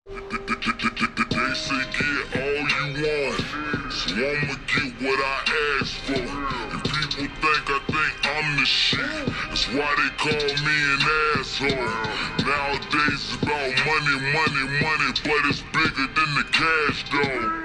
They say get all you want, so I'ma get what I asked for. And people think I'm the shit, that's why they call me an asshole. Nowadays it's about money, money, money, but it's bigger than the cash though.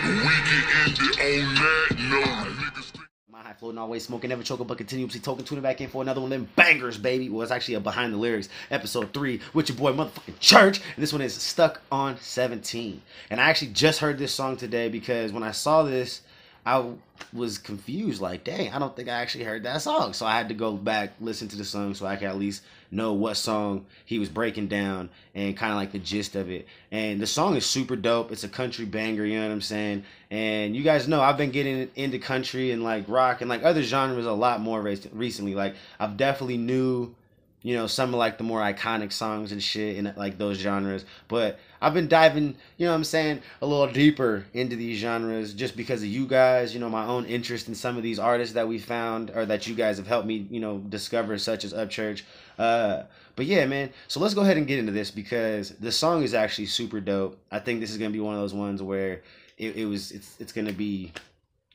And we can end it on that note. Niggas think My high floating, always smoking, never choking, but continuously token, tuning back in for another one of them bangers, baby. Well, it's actually a Behind the Lyrics, episode 3, with your boy motherfucking Church. And this one is Stuck on 17. And I actually just heard this song today because when I saw this, I was confused. Like, dang, I don't think I actually heard that song. So I had to go back, listen to the song so I could at least know what song he was breaking down and kind of like the gist of it. And the song is super dope. It's a country banger, you know what I'm saying? And you guys know I've been getting into country and like rock and like other genres a lot more recently. Like I've definitely knew, you know, some of like the more iconic songs and shit in like those genres. But I've been diving, you know what I'm saying, a little deeper into these genres just because of you guys, you know, my own interest in some of these artists that we found or that you guys have helped me, you know, discover, such as UpChurch. But yeah, man, so let's go ahead and get into this because the song is actually super dope. I think this is going to be one of those ones where it's going to be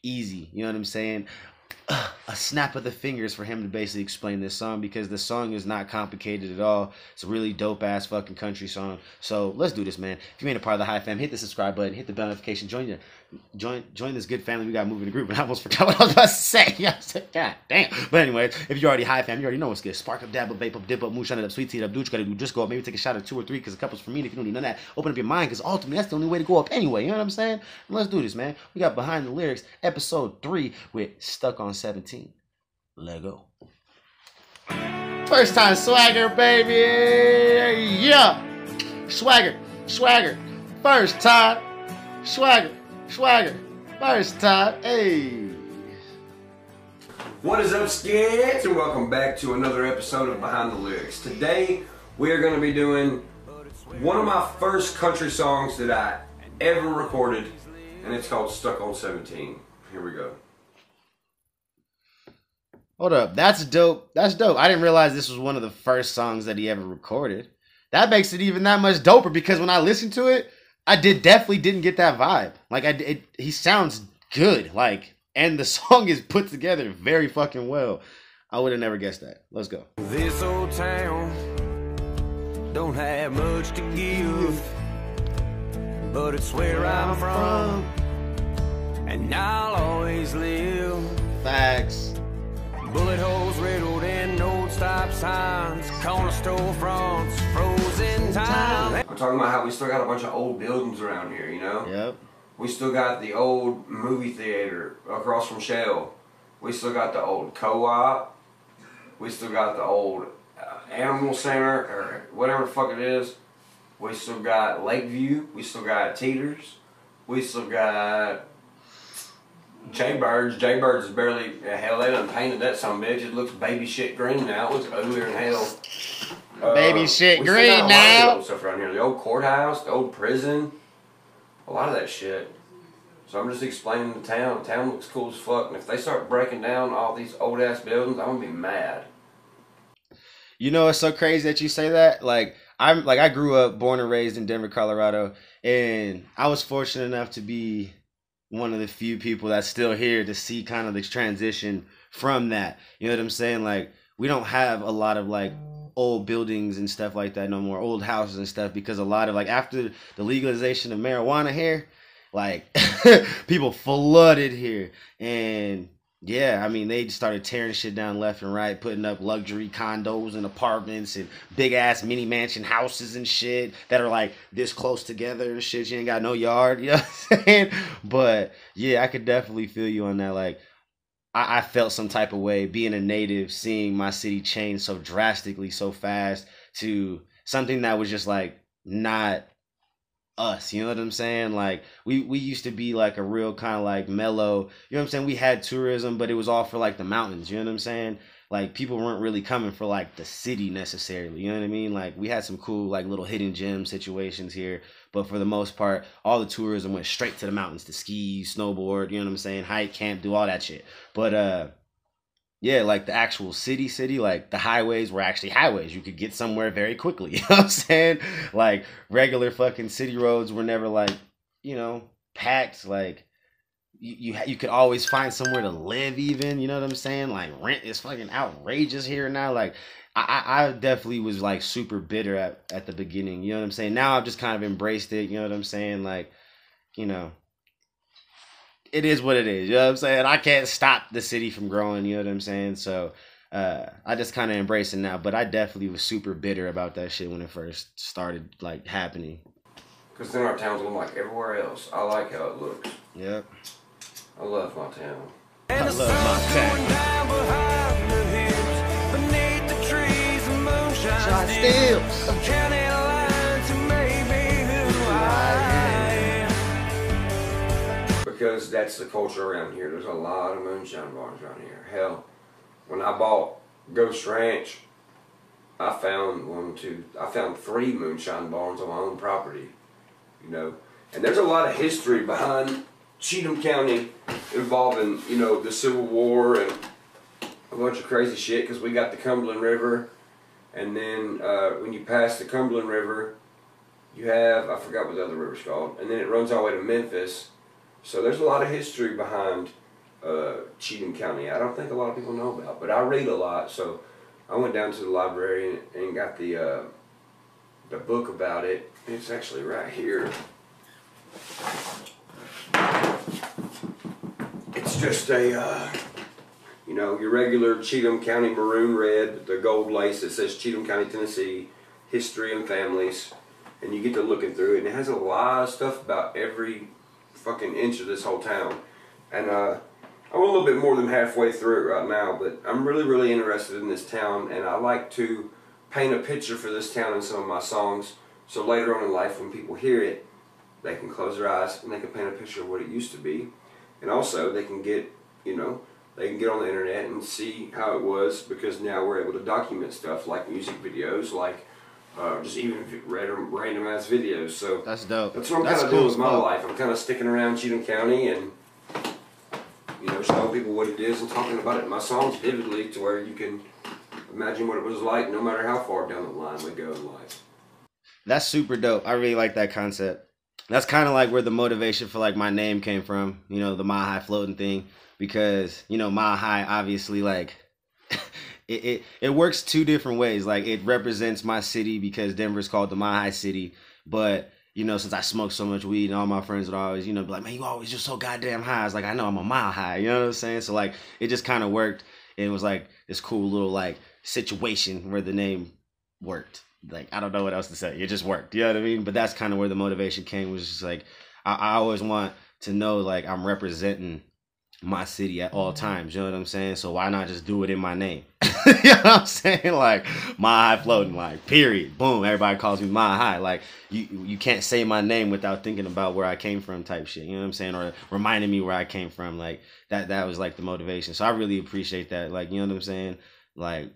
easy, you know what I'm saying? A snap of the fingers for him to basically explain this song because the song is not complicated at all. It's a really dope ass fucking country song. So let's do this, man. If you ain't a part of the High Fam, hit the subscribe button, hit the bell notification, join this good family we got moving the group. And I almost forgot what I was about to say. You know what I'm saying? God damn. But anyway, if you're already High Fam, you already know what's good. Spark up, dab up, vape up, dip up, moonshine it up, sweet tea it up, do what you gotta do. Just go up, maybe take a shot of 2 or 3 because a couple's for me. And if you don't need none of that, open up your mind because ultimately that's the only way to go up anyway. You know what I'm saying? And let's do this, man. We got Behind the Lyrics, episode 3 with Stuck on 17. Let go. First time swagger, baby. Yeah. Swagger. First time. Swagger. First time. Hey. What is up, skids? And welcome back to another episode of Behind the Lyrics. Today, we are going to be doing one of my first country songs that I ever recorded, and it's called Stuck on 17. Here we go. Hold up. That's dope. I didn't realize this was one of the first songs that he ever recorded. That makes it even that much doper because when I listened to it, I definitely didn't get that vibe. Like he sounds good. Like, and the song is put together very fucking well. I would have never guessed that. Let's go. This old town don't have much to give, but it's where I'm from, and I'll always live. Facts. Bullet holes riddled in old stop signs, corner store fronts, frozen time. I'm talking about how we still got a bunch of old buildings around here, you know? Yep. We still got the old movie theater across from Shell. We still got the old co-op. We still got the old animal center, or whatever the fuck it is. We still got Lakeview. We still got Teeters. We still got J-Birds. J-Birds is barely, hell, they done painted that some bitch. It looks baby shit green now. It looks uglier than hell. Baby shit we green still got a lot of now. old stuff around here. The old courthouse, the old prison. A lot of that shit. So I'm just explaining the town. The town looks cool as fuck. And if they start breaking down all these old ass buildings, I'm gonna be mad. You know, it's so crazy that you say that. I grew up, born and raised in Denver, Colorado, and I was fortunate enough to be one of the few people that's still here to see kind of this transition from that. You know what I'm saying? Like, we don't have a lot of like old buildings and stuff like that no more, old houses and stuff, because a lot of like after the legalization of marijuana here, like people flooded here. And yeah, I mean, they started tearing shit down left and right, putting up luxury condos and apartments and big ass mini mansion houses and shit that are like this close together and shit. You ain't got no yard, you know what I'm saying? But yeah, I could definitely feel you on that. Like, I felt some type of way being a native, seeing my city change so drastically, so fast to something that was just like not us, you know what I'm saying? Like we used to be like a real kind of like mellow, you know what I'm saying? We had tourism, but it was all for like the mountains, you know what I'm saying? Like people weren't really coming for like the city necessarily, you know what I mean? Like we had some cool like little hidden gem situations here, but for the most part, all the tourism went straight to the mountains to ski, snowboard, you know what I'm saying? Hike, camp, do all that shit. But Yeah, like the actual city, like the highways were actually highways. You could get somewhere very quickly. You know what I'm saying? Like regular fucking city roads were never like, packed. Like you could always find somewhere to live even. You know what I'm saying? Like rent is fucking outrageous here now. Like I definitely was like super bitter at the beginning. You know what I'm saying? Now I've just kind of embraced it. You know what I'm saying? Like, you know. It is what it is. You know what I'm saying? I can't stop the city from growing. You know what I'm saying? So I just kind of embrace it now. But I definitely was super bitter about that shit when it first started like happening. Because then our town's looking like everywhere else. I like how it looks. Yep. I love my town. I love my town. Still. Because that's the culture around here. There's a lot of moonshine bars around here. Hell, when I bought Ghost Ranch, I found 3 moonshine barns on my own property. You know, and there's a lot of history behind Cheatham County involving, the Civil War and a bunch of crazy shit. Because we got the Cumberland River, and then when you pass the Cumberland River, you have, I forgot what the other river's called, and then it runs all the way to Memphis. So there's a lot of history behind Cheatham County. I don't think a lot of people know about, but I read a lot. So I went down to the library and got the book about it. It's actually right here. It's just a your regular Cheatham County maroon red with the gold lace that says Cheatham County, Tennessee, history and families, and you get to looking through it, and it has a lot of stuff about every fucking inch of this whole town. And I'm a little bit more than halfway through it right now, but I'm really, really interested in this town, and I like to paint a picture for this town in some of my songs, so later on in life when people hear it, they can close their eyes and they can paint a picture of what it used to be. And also they can get, they can get on the internet and see how it was, because now we're able to document stuff like music videos, like just even random ass videos. So that's dope. That's what I'm kind of doing with my life. I'm kind of sticking around Cheatham County and showing people what it is and talking about it in my songs vividly, to where you can imagine what it was like no matter how far down the line we go in life. That's super dope. I really like that concept. That's kind of like where the motivation for like my name came from. The Mile High floating thing, because Mile High obviously like. It works 2 different ways. Like it represents my city because Denver's called the Mile High City. But since I smoke so much weed, and all my friends would always be like, man, you always just so goddamn high. I was like, I know, I'm a mile high. You know what I'm saying? So like it just kind of worked. And it was like this cool little like situation where the name worked. Like I don't know what else to say. It just worked. You know what I mean? But that's kind of where the motivation came. Was just like I always want to know like I'm representing my city at all times. You know what I'm saying? So why not just do it in my name? You know what I'm saying? Like Mile High floating, like period, boom, everybody calls me Mile High. Like you can't say my name without thinking about where I came from type shit. You know what I'm saying? Or reminding me where I came from. Like that was like the motivation. So I really appreciate that. Like, you know what I'm saying? Like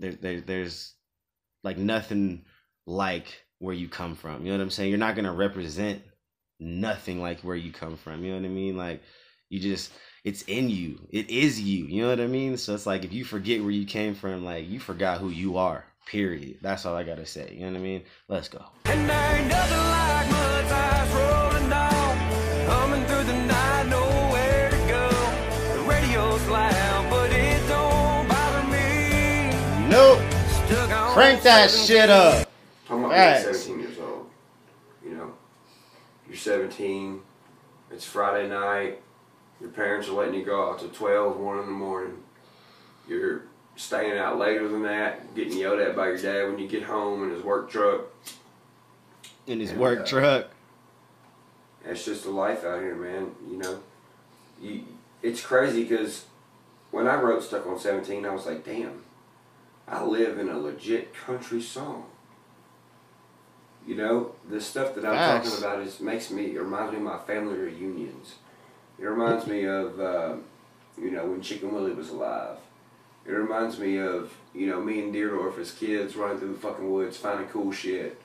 there's like nothing like where you come from. You know what I'm saying? You're not gonna represent nothing like where you come from. You know what I mean? Like it's in you. It is you. You know what I mean? So it's like if you forget where you came from, like you forgot who you are. Period. That's all I gotta say. You know what I mean? Let's go. And there ain't nothing like mud tires rolling down, humming through the night, nowhere to go. The radio's loud, but it don't bother me. Nope. Crank that shit up. I'm about being 17 years old. You're 17. It's Friday night. Your parents are letting you go out to 12, 1 in the morning. You're staying out later than that, getting yelled at by your dad when you get home in his work truck. Truck. It's just the life out here, man. It's crazy because when I wrote Stuck on 17, I was like, damn, I live in a legit country song. The stuff that I'm talking about it reminds me of my family reunions. It reminds me of, when Chicken Willie was alive. It reminds me of, me and Deerdorf as kids running through the fucking woods, finding cool shit.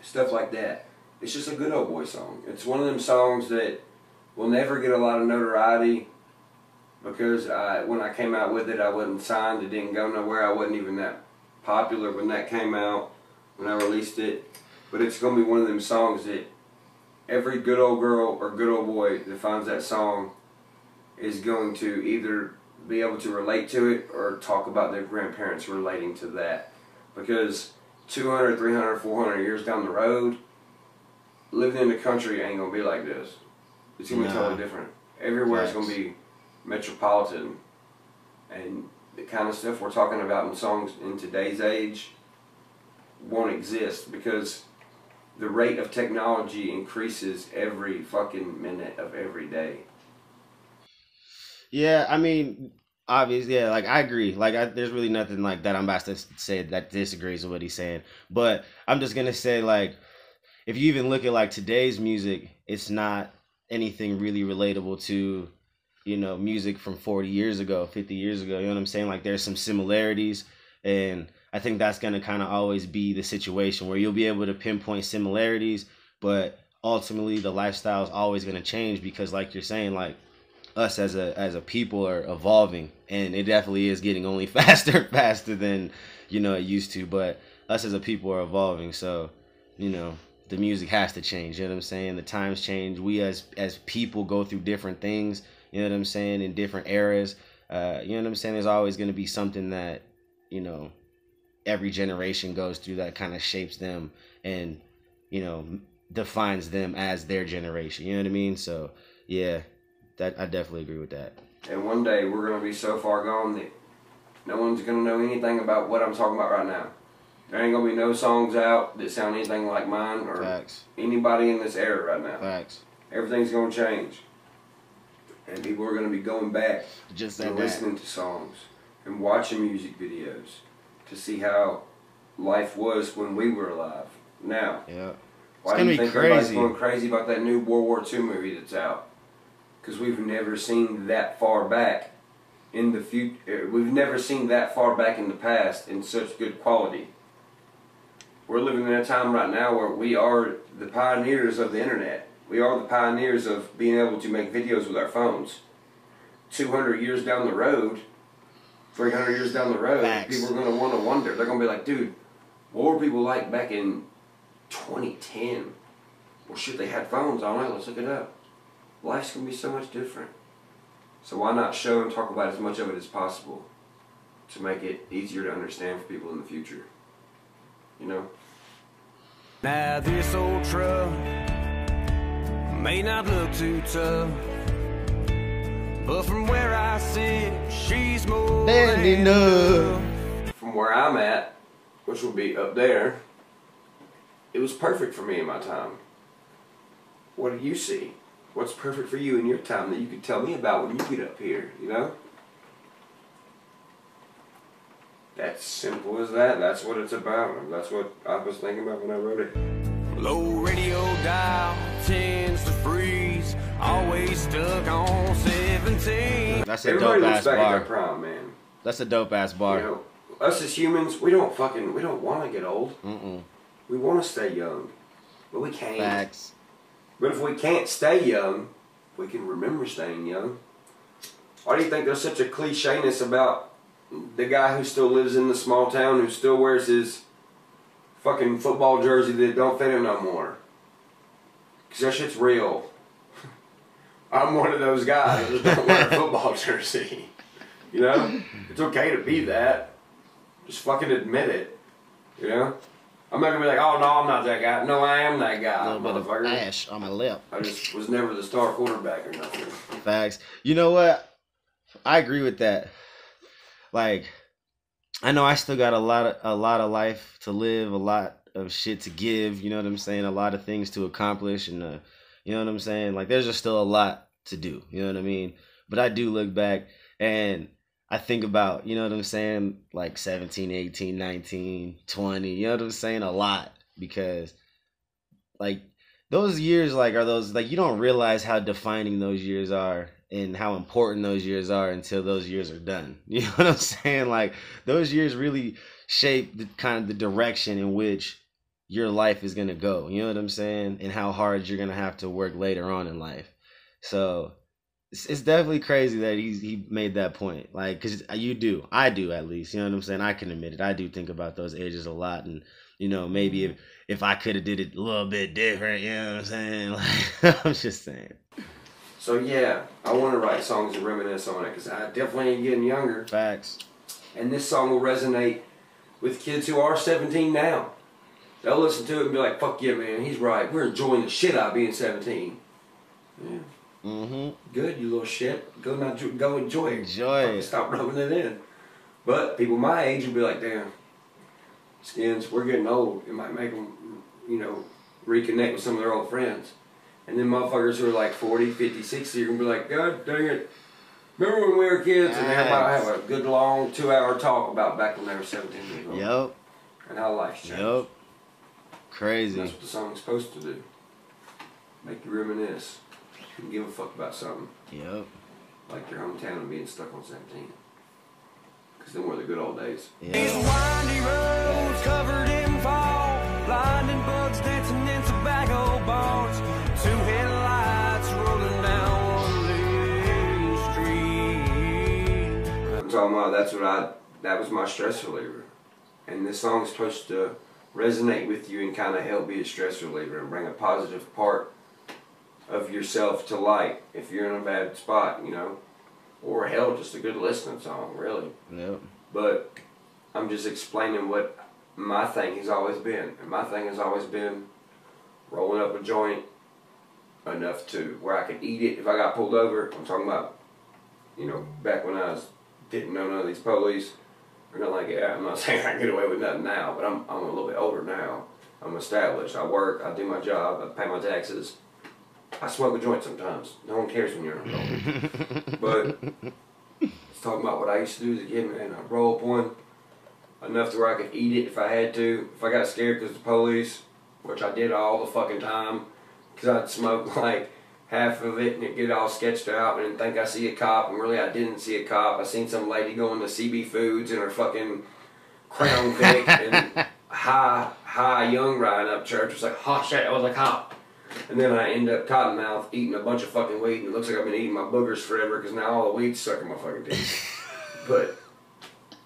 Stuff like that. It's just a good old boy song. It's one of them songs that will never get a lot of notoriety, because when I came out with it, I wasn't signed. It didn't go nowhere. I wasn't even that popular when that came out, when I released it. But it's going to be one of them songs that every good old girl or good old boy that finds that song is going to either be able to relate to it or talk about their grandparents relating to that. Because 200, 300, 400 years down the road, living in the country ain't going to be like this. It's going to be totally different. Everywhere it's going to be metropolitan. And the kind of stuff we're talking about in songs in today's age won't exist because the rate of technology increases every fucking minute of every day. Yeah, I mean, obviously, yeah, like I agree. Like, there's really nothing like that I'm about to say that disagrees with what he's saying. But I'm just gonna say, like, if you even look at like today's music, it's not anything really relatable to, you know, music from 40 years ago, 50 years ago. You know what I'm saying? Like, there's some similarities, and I think that's gonna kind of always be the situation where you'll be able to pinpoint similarities, but ultimately the lifestyle is always gonna change because, like you're saying, like, us as a people are evolving, and it definitely is getting only faster and faster than, you know, it used to. But us as a people are evolving, so, you know, the music has to change. You know what I'm saying? The times change. We as people go through different things. You know what I'm saying? In different eras. You know what I'm saying? There's always going to be something that, you know, every generation goes through that kind of shapes them and, you know, defines them as their generation. You know what I mean? So yeah. That I definitely agree with that. And one day we're going to be so far gone that no one's going to know anything about what I'm talking about right now. There ain't going to be no songs out that sound anything like mine or Facts. anybody in this era right now. Facts. Everything's going to change. And people are going to be going back Just and that listening to songs and watching music videos to see how life was when we were alive. Now, yeah. why do you think everybody's going crazy about that new World War II movie that's out? Because we've never seen that far back in the future. We've never seen that far back in the past in such good quality. We're living in a time right now where we are the pioneers of the internet. We are the pioneers of being able to make videos with our phones. 200 years down the road, 300 years down the road, Facts. People are going to want to wonder. They're going to be like, dude, what were people like back in 2010? Well, shit, they had phones. All right, let's look it up. Life's going to be so much different. So why not show and talk about as much of it as possible to make it easier to understand for people in the future? You know? Now this old truck may not look too tough, but from where I sit, she's more than enough. From where I'm at, which will be up there, it was perfect for me in my time. What do you see? What's perfect for you in your time that you could tell me about when you get up here, you know? That's simple as that. That's what it's about. That's what I was thinking about when I wrote it. Low radio dial tends to freeze, always stuck on 17. That's a Everybody dope looks ass back at their bar. prime, man. That's a dope ass bar. You know, us as humans, we don't want to get old. We want to stay young, but we can't. Facts. But if we can't stay young, we can remember staying young. Why do you think there's such a clichéness about the guy who still lives in the small town who still wears his fucking football jersey that don't fit him no more? Because that shit's real. I'm one of those guys that don't wear a football jersey. You know? It's okay to be that. Just fucking admit it. You know? I'm not gonna be like, oh no, I'm not that guy. No, I am that guy, A little bit motherfucker. of ash on my lip. I just was never the star quarterback or nothing. Facts. You know what? I agree with that. Like, I know I still got a lot of life to live, a lot of shit to give. You know what I'm saying? A lot of things to accomplish, and you know what I'm saying? Like, there's just still a lot to do. You know what I mean? But I do look back and I think about, you know what I'm saying, like 17, 18, 19, 20, you know what I'm saying, a lot, because like those years like are those, like, you don't realize how defining those years are and how important those years are until those years are done. You know what I'm saying? Like, those years really shape the kind of the direction in which your life is going to go. You know what I'm saying? And how hard you're going to have to work later on in life. So it's definitely crazy that he made that point. Like, cause I do at least. You know what I'm saying? I can admit it. I do think about those ages a lot, and you know, maybe if I could have did it a little bit different. You know what I'm saying? Like, I'm just saying. So yeah, I want to write songs and reminisce on it because I definitely ain't getting younger. Facts. And this song will resonate with kids who are 17 now. They'll listen to it and be like, "Fuck yeah, man, he's right. We're enjoying the shit out of being 17." Yeah. Good, you little shit. Go enjoy it. Enjoy it. Stop rubbing it in. But people my age will be like, "Damn, Skins, we're getting old." It might make them, you know, reconnect with some of their old friends. And then motherfuckers who are like 40, 50, 60 are going to be like, "God dang it. Remember when we were kids?" And everybody have a good long 2-hour talk about back when they were 17 years old. Yep. And how life's changed. Yep. Crazy. And that's what the song's supposed to do. Make you reminisce. And give a fuck about something. Yep. Like your hometown and being stuck on 17. Because then were the good old days. Yeah. These windy roads covered in fog, blinding bugs dancing in tobacco bonds, 2 headlights rolling down one street. I'm talking about that was my stress reliever. And this song's supposed to resonate with you and kind of help be a stress reliever and bring a positive part of yourself to light if you're in a bad spot, you know. Or hell, just a good listening song, really. Yep. But I'm just explaining what my thing has always been. And my thing has always been rolling up a joint enough to where I could eat it if I got pulled over. I'm talking about, you know, back when didn't know none of these police or nothing like that. I'm not saying I can get away with nothing now, but I'm a little bit older now. I'm established. I work. I do my job. I pay my taxes. I smoke a joint sometimes. No one cares when you're an adult. But it's talking about what I used to do as a kid, man. I'd roll up one enough to where I could eat it if I had to. If I got scared because of the police, which I did all the fucking time, because I'd smoke like half of it and it'd get all sketched out and think I see a cop, and really I didn't see a cop. I seen some lady going to CB Foods in her fucking Crown Vic and high young riding up church. It was like, oh shit, I was like, huh. And then I end up cottonmouth eating a bunch of fucking weed, and it looks like I've been eating my boogers forever because now all the weed's stuck in my fucking teeth. But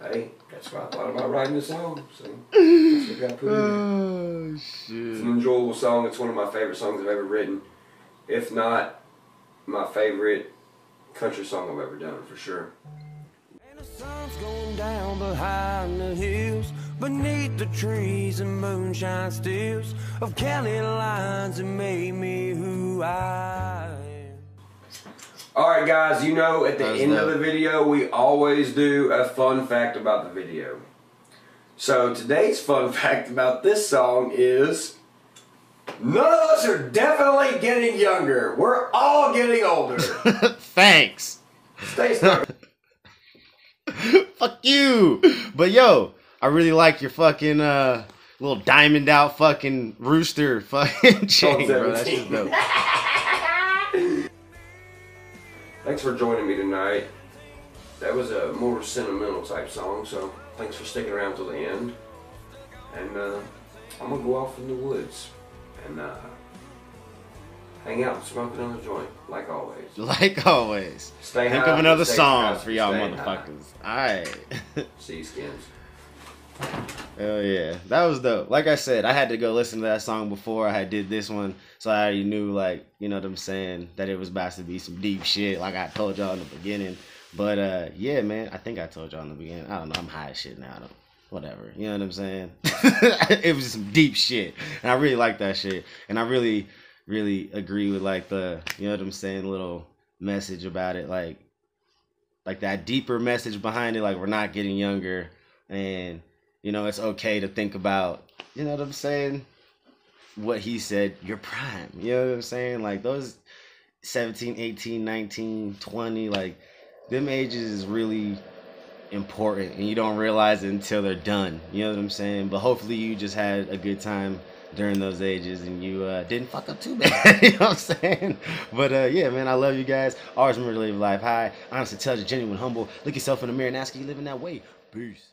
hey, that's why I thought about writing this song. So that's what I got put in there. Oh shit! It's an enjoyable song. It's one of my favorite songs I've ever written, if not my favorite country song I've ever done, for sure. And the sun's going down behind the hills, beneath the trees and moonshine stills of county lines that made me who I am. Alright guys, you know at the end of the video we always do a fun fact about the video. So today's fun fact about this song is none of us are definitely getting younger. We're all getting older. Thanks. Stay stuck. Fuck you. But yo, I really like your fucking little diamond out fucking rooster fucking chain, bro. That's just dope. Thanks for joining me tonight. That was a more sentimental type song, so thanks for sticking around till the end. And I'm gonna go off in the woods and hang out and smoke another joint, like always. Like always. Stay Think high, of another stay song high, for y'all stay motherfuckers. Alright. See you, Skins. Hell yeah. That was dope. Like I said, I had to go listen to that song before I did this one, so I already knew, like, you know what I'm saying, that it was about to be some deep shit, like I told y'all in the beginning. But yeah, man, I think I told y'all in the beginning. I don't know, I'm high as shit now. Whatever. You know what I'm saying? It was some deep shit. And I really like that shit. And I really agree with, like, the, you know what I'm saying, little message about it, like that deeper message behind it, like we're not getting younger, and you know, it's okay to think about, you know what I'm saying, what he said, your prime, you know what I'm saying, like those 17, 18, 19, 20, like them ages is really important, and you don't realize it until they're done, you know what I'm saying. But hopefully you just had a good time during those ages and you didn't fuck up too bad. You know what I'm saying? But yeah, man, I love you guys. Always remember to live life high, honest, intelligent, genuine, humble. Look yourself in the mirror and ask, are you living that way? Peace.